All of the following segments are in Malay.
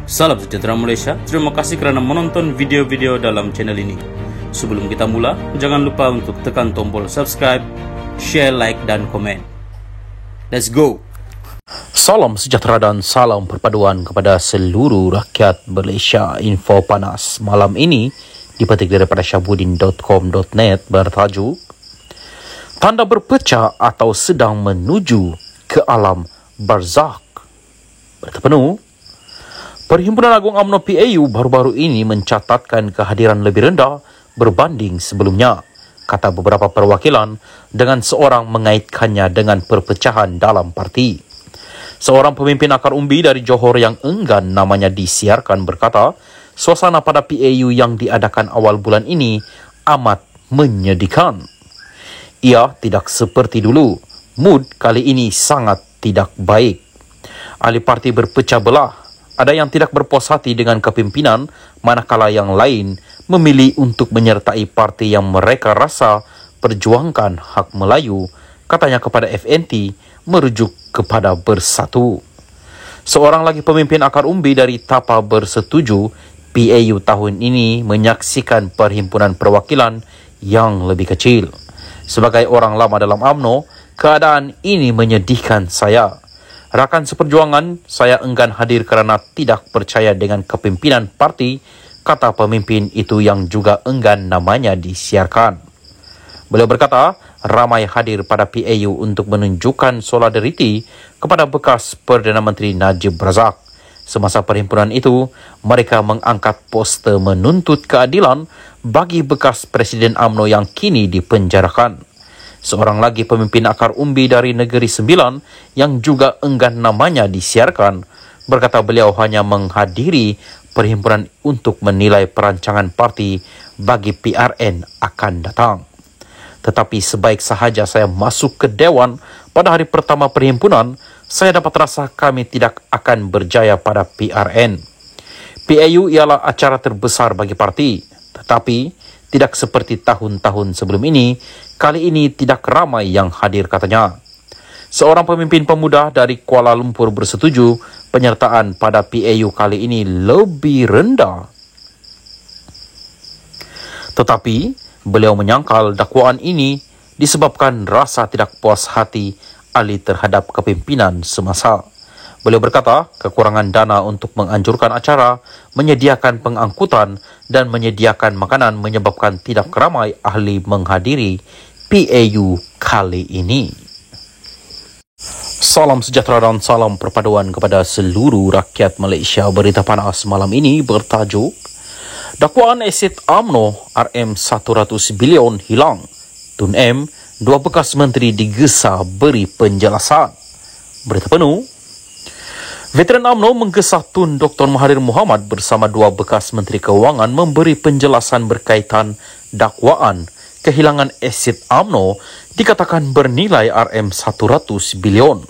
Salam sejahtera Malaysia, terima kasih kerana menonton video-video dalam channel ini. Sebelum kita mula, jangan lupa untuk tekan tombol subscribe, share, like dan komen. Let's go! Salam sejahtera dan salam perpaduan kepada seluruh rakyat Malaysia. Info panas malam ini dipetik daripada syabudin.com.net bertajuk Tanda berpecah atau sedang menuju ke alam barzakh. Berita penuh, Perhimpunan Agung UMNO PAU baru-baru ini mencatatkan kehadiran lebih rendah berbanding sebelumnya, kata beberapa perwakilan dengan seorang mengaitkannya dengan perpecahan dalam parti. Seorang pemimpin akar umbi dari Johor yang enggan namanya disiarkan berkata, suasana pada PAU yang diadakan awal bulan ini amat menyedihkan. Ia tidak seperti dulu. Mood kali ini sangat tidak baik. Ahli parti berpecah belah. Ada yang tidak berpuas hati dengan kepimpinan, manakala yang lain memilih untuk menyertai parti yang mereka rasa perjuangkan hak Melayu, katanya kepada FNT merujuk kepada Bersatu. Seorang lagi pemimpin akar umbi dari Tapa bersetuju, PAU tahun ini menyaksikan perhimpunan perwakilan yang lebih kecil. Sebagai orang lama dalam UMNO, keadaan ini menyedihkan saya. Rakan seperjuangan, saya enggan hadir kerana tidak percaya dengan kepimpinan parti, kata pemimpin itu yang juga enggan namanya disiarkan. Beliau berkata, ramai hadir pada PAU untuk menunjukkan solidariti kepada bekas Perdana Menteri Najib Razak. Semasa perhimpunan itu, mereka mengangkat poster menuntut keadilan bagi bekas Presiden UMNO yang kini dipenjarakan. Seorang lagi pemimpin akar umbi dari Negeri Sembilan yang juga enggan namanya disiarkan, berkata beliau hanya menghadiri perhimpunan untuk menilai perancangan parti bagi PRN akan datang. Tetapi sebaik sahaja saya masuk ke Dewan pada hari pertama perhimpunan, saya dapat rasa kami tidak akan berjaya pada PRN. PAU ialah acara terbesar bagi parti, tetapi tidak seperti tahun-tahun sebelum ini, kali ini tidak ramai yang hadir, katanya. Seorang pemimpin pemuda dari Kuala Lumpur bersetuju penyertaan pada PAU kali ini lebih rendah. Tetapi beliau menyangkal dakwaan ini disebabkan rasa tidak puas hati ahli terhadap kepimpinan semasa. Beliau berkata, kekurangan dana untuk menganjurkan acara, menyediakan pengangkutan dan menyediakan makanan menyebabkan tidak ramai ahli menghadiri PAU kali ini. Salam sejahtera dan salam perpaduan kepada seluruh rakyat Malaysia. Berita panas malam ini bertajuk dakwaan aset UMNO RM100 bilion hilang. Tun M, dua bekas menteri digesa beri penjelasan. Berita penuh, Veteran UMNO menggesa Tun Dr. Mahathir Mohamad bersama dua bekas Menteri Keuangan memberi penjelasan berkaitan dakwaan kehilangan aset UMNO dikatakan bernilai RM100 bilion.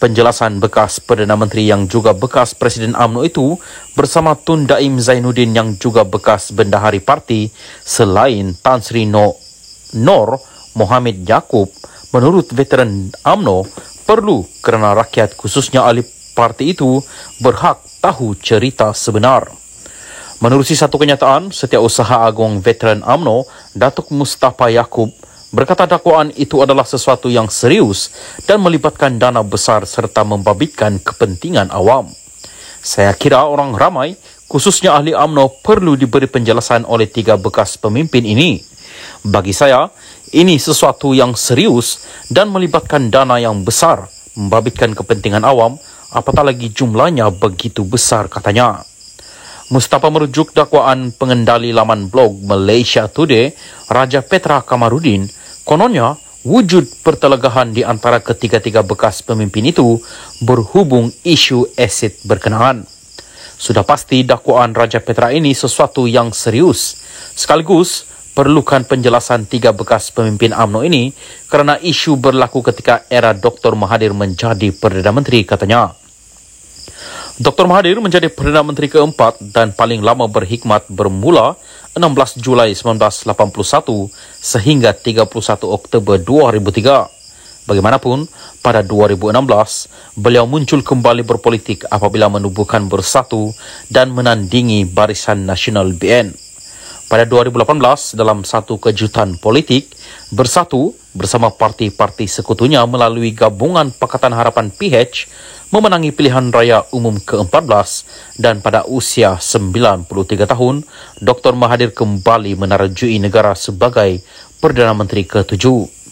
Penjelasan bekas Perdana Menteri yang juga bekas Presiden UMNO itu bersama Tun Daim Zainuddin yang juga bekas Bendahari Parti selain Tan Sri Nor Mohamed Yaakob, menurut veteran UMNO perlu kerana rakyat khususnya ahli parti itu berhak tahu cerita sebenar. Menerusi satu kenyataan, Setiausaha Agung Veteran UMNO, Datuk Mustafa Yaakob, berkata dakwaan itu adalah sesuatu yang serius dan melibatkan dana besar serta membabitkan kepentingan awam. Saya kira orang ramai, khususnya ahli UMNO, perlu diberi penjelasan oleh tiga bekas pemimpin ini. Bagi saya, ini sesuatu yang serius dan melibatkan dana yang besar, membabitkan kepentingan awam, apatah lagi jumlahnya begitu besar, katanya. Mustafa merujuk dakwaan pengendali laman blog Malaysia Today, Raja Petra Kamarudin, kononnya wujud pertelegahan di antara ketiga-tiga bekas pemimpin itu berhubung isu aset berkenaan. Sudah pasti dakwaan Raja Petra ini sesuatu yang serius. Sekaligus perlukan penjelasan tiga bekas pemimpin UMNO ini kerana isu berlaku ketika era Dr. Mahathir menjadi Perdana Menteri, katanya. Dr. Mahathir menjadi Perdana Menteri keempat dan paling lama berkhidmat bermula 16 Julai 1981 sehingga 31 Oktober 2003. Bagaimanapun, pada 2016, beliau muncul kembali berpolitik apabila menubuhkan Bersatu dan menandingi Barisan Nasional BN. Pada 2018, dalam satu kejutan politik, Bersatu bersama parti-parti sekutunya melalui gabungan Pakatan Harapan PH memenangi pilihan raya umum ke-14 dan pada usia 93 tahun, Dr. Mahathir kembali menarajui negara sebagai Perdana Menteri ke-7.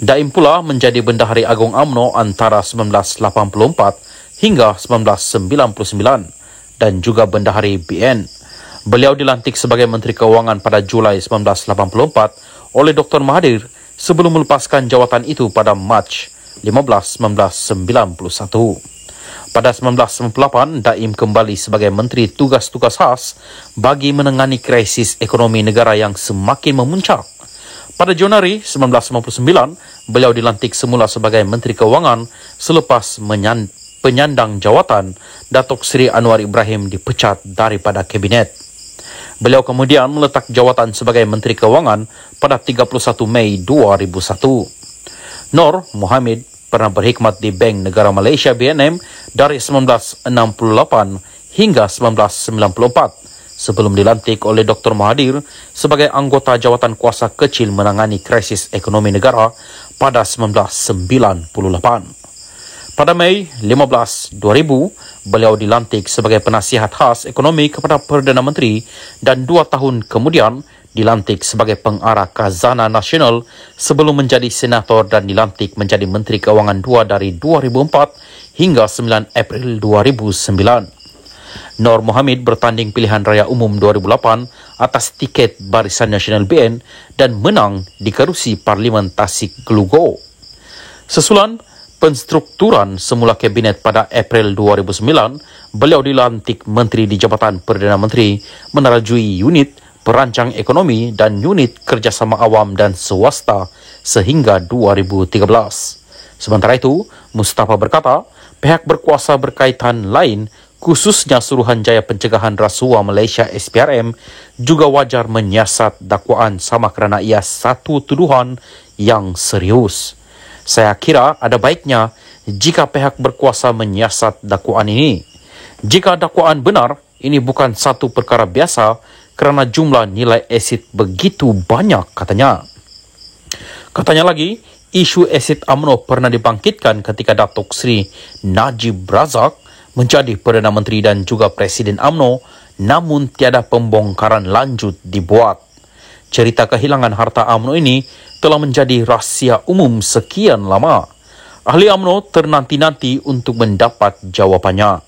Daim pula menjadi Bendahari Agung UMNO antara 1984 hingga 1999 dan juga Bendahari BN. Beliau dilantik sebagai Menteri Keuangan pada Julai 1984 oleh Dr. Mahathir sebelum melepaskan jawatan itu pada Mac 15, 1991. Pada 1998, Daim kembali sebagai Menteri Tugas-Tugas Khas bagi menangani krisis ekonomi negara yang semakin memuncak. Pada Januari 1999, beliau dilantik semula sebagai Menteri Keuangan selepas penyandang jawatan Datuk Seri Anwar Ibrahim dipecat daripada Kabinet. Beliau kemudian meletak jawatan sebagai Menteri Keuangan pada 31 Mei 2001. Nur Mohammed pernah berkhidmat di Bank Negara Malaysia BNM dari 1968 hingga 1994 sebelum dilantik oleh Dr. Mahathir sebagai anggota jawatan kuasa kecil menangani krisis ekonomi negara pada 1998. Pada Mei 15, 2000, beliau dilantik sebagai penasihat khas ekonomi kepada Perdana Menteri dan 2 tahun kemudian dilantik sebagai pengarah Khazanah Nasional sebelum menjadi senator dan dilantik menjadi Menteri Keuangan 2 dari 2004 hingga 9 April 2009. Nur Mohammed bertanding pilihan raya umum 2008 atas tiket Barisan Nasional BN dan menang di kerusi Parlimen Tasik Glugo. Sesulan penstrukturan semula Kabinet pada April 2009, beliau dilantik Menteri di Jabatan Perdana Menteri menerajui unit perancang ekonomi dan unit kerjasama awam dan swasta sehingga 2013. Sementara itu, Mustafa berkata, pihak berkuasa berkaitan lain khususnya Suruhanjaya Pencegahan Rasuah Malaysia SPRM juga wajar menyiasat dakwaan sama kerana ia satu tuduhan yang serius. Saya kira ada baiknya jika pihak berkuasa menyiasat dakwaan ini. Jika dakwaan benar, ini bukan satu perkara biasa kerana jumlah nilai asid begitu banyak, katanya. Katanya lagi, isu asid UMNO pernah dibangkitkan ketika Datuk Seri Najib Razak menjadi Perdana Menteri dan juga Presiden UMNO, namun tiada pembongkaran lanjut dibuat. Cerita kehilangan harta UMNO ini telah menjadi rahsia umum sekian lama. Ahli UMNO ternanti-nanti untuk mendapat jawapannya.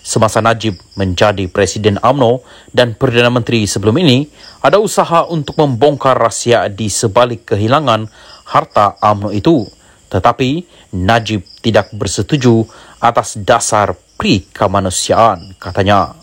Semasa Najib menjadi Presiden UMNO dan Perdana Menteri sebelum ini, ada usaha untuk membongkar rahsia di sebalik kehilangan harta UMNO itu. Tetapi Najib tidak bersetuju atas dasar kemanusiaan, katanya.